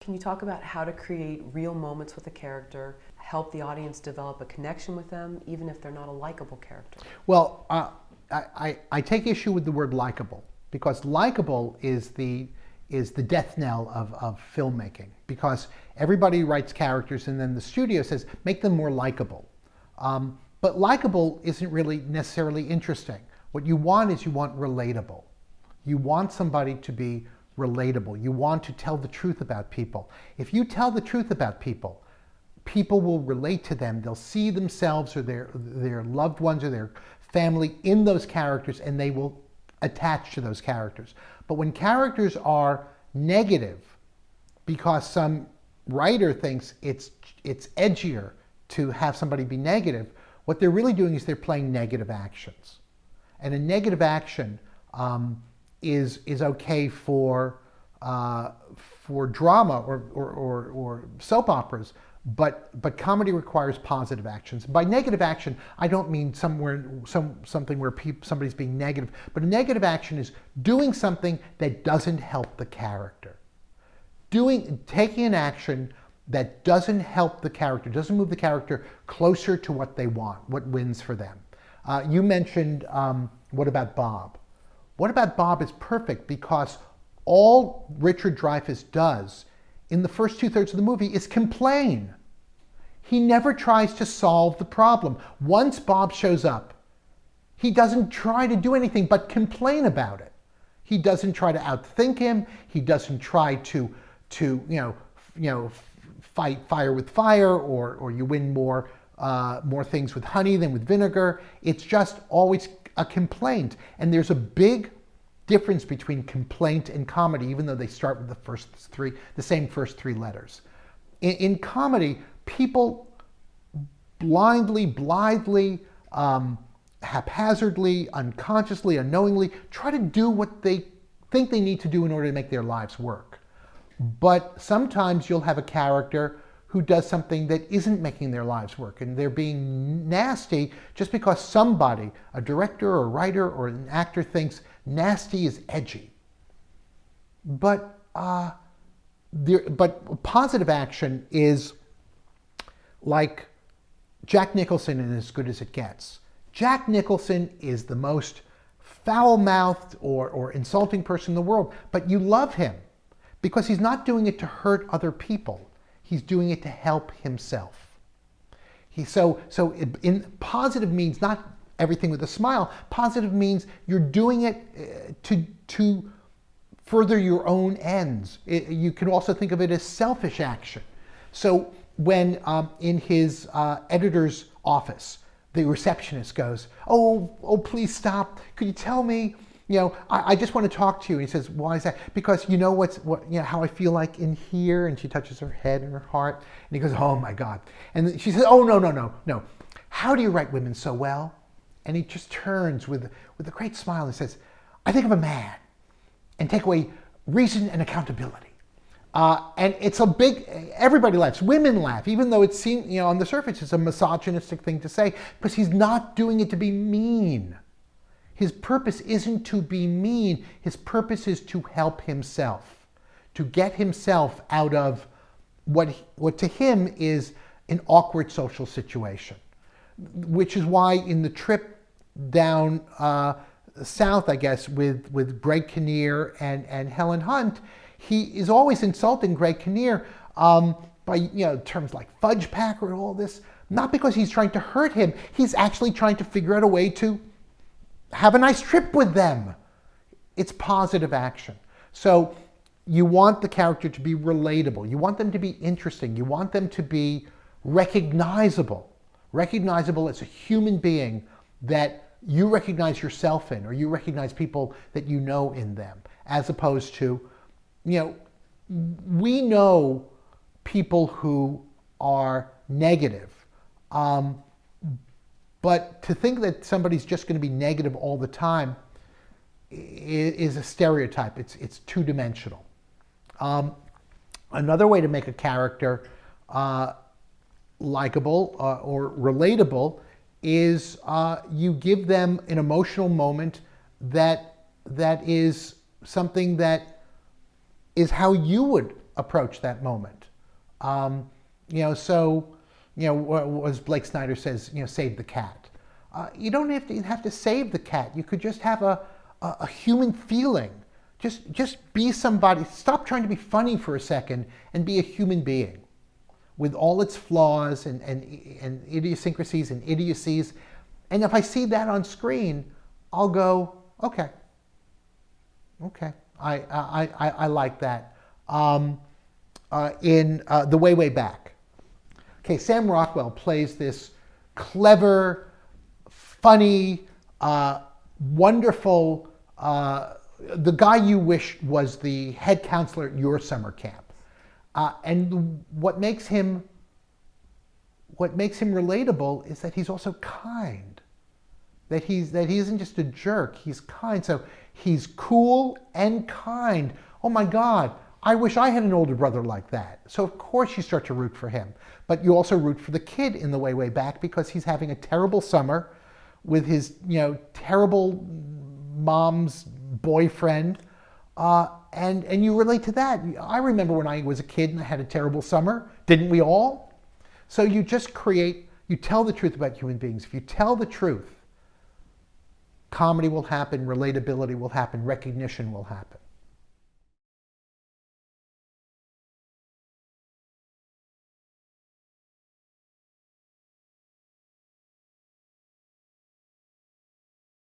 Can you talk about how to create real moments with a character, help the audience develop a connection with them, even if they're not a likable character? Well, I take issue with the word likable, because likable is the death knell of filmmaking, because everybody writes characters and then the studio says, make them more likable. But likable isn't really necessarily interesting. What you want is you want relatable. You want somebody to be relatable. You want to tell the truth about people. If you tell the truth about people, people will relate to them. They'll see themselves or their loved ones or their family in those characters, and they will attach to those characters. But when characters are negative because some writer thinks it's edgier to have somebody be negative, what they're really doing is they're playing negative actions. And a negative action is okay for drama or soap operas, but comedy requires positive actions. By negative action, I don't mean something where somebody's being negative, but a negative action is doing something that doesn't help the character. Taking an action that doesn't help the character, doesn't move the character closer to what they want, what wins for them. You mentioned, What About Bob? What About Bob is perfect because all Richard Dreyfuss does in the first 2/3 of the movie is complain. He never tries to solve the problem. Once Bob shows up, he doesn't try to do anything but complain about it. He doesn't try to outthink him. He doesn't try to fight fire with fire, or you win more things with honey than with vinegar. It's just always a complaint. And there's a big difference between complaint and comedy, even though they start with the same first three letters. In comedy, people blithely, haphazardly, unconsciously, unknowingly try to do what they think they need to do in order to make their lives work. But sometimes you'll have a character who does something that isn't making their lives work, and they're being nasty just because somebody, a director or a writer or an actor, thinks nasty is edgy. But positive action is like Jack Nicholson in As Good as It Gets. Jack Nicholson is the most foul-mouthed or insulting person in the world, but you love him because he's not doing it to hurt other people. He's doing it to help himself. Positive means not everything with a smile. Positive means you're doing it to further your own ends. You can also think of it as selfish action. So when in his editor's office, the receptionist goes, oh, please stop. Could you tell me, I just want to talk to you. And he says, why is that? Because you know how I feel like in here? And she touches her head and her heart. And he goes, oh my God. And she says, oh, no. How do you write women so well? And he just turns with a great smile and says, I think of a man and take away reason and accountability. And it's everybody laughs. Women laugh, even though it seems, on the surface, it's a misogynistic thing to say, because he's not doing it to be mean. His purpose isn't to be mean. His purpose is to help himself, to get himself out of what to him is an awkward social situation, which is why in the trip down south, I guess, with Greg Kinnear and Helen Hunt, he is always insulting Greg Kinnear by terms like fudge packer and all this, not because he's trying to hurt him. He's actually trying to figure out a way to have a nice trip with them. It's positive action. So you want the character to be relatable. You want them to be interesting. You want them to be recognizable. Recognizable as a human being that you recognize yourself in, or you recognize people that you know in them, as opposed to, we know people who are negative. But to think that somebody's just going to be negative all the time is a stereotype. It's two-dimensional. Another way to make a character likable or relatable is you give them an emotional moment that is something that is how you would approach that moment. As Blake Snyder says, save the cat. You don't have to save the cat. You could just have a human feeling. Just be somebody. Stop trying to be funny for a second and be a human being with all its flaws and idiosyncrasies and idiocies. And if I see that on screen, I'll go, okay, I like that. In The Way Back. Okay, Sam Rockwell plays this clever, funny, wonderful, the guy you wish was the head counselor at your summer camp. And what makes him relatable is that he's also kind. That he isn't just a jerk, he's kind. So he's cool and kind. Oh my God, I wish I had an older brother like that. So of course you start to root for him. But you also root for the kid in The Way Back because he's having a terrible summer with his terrible mom's boyfriend. And you relate to that. I remember when I was a kid and I had a terrible summer. Didn't we all? So you just you tell the truth about human beings. If you tell the truth, comedy will happen, relatability will happen, recognition will happen.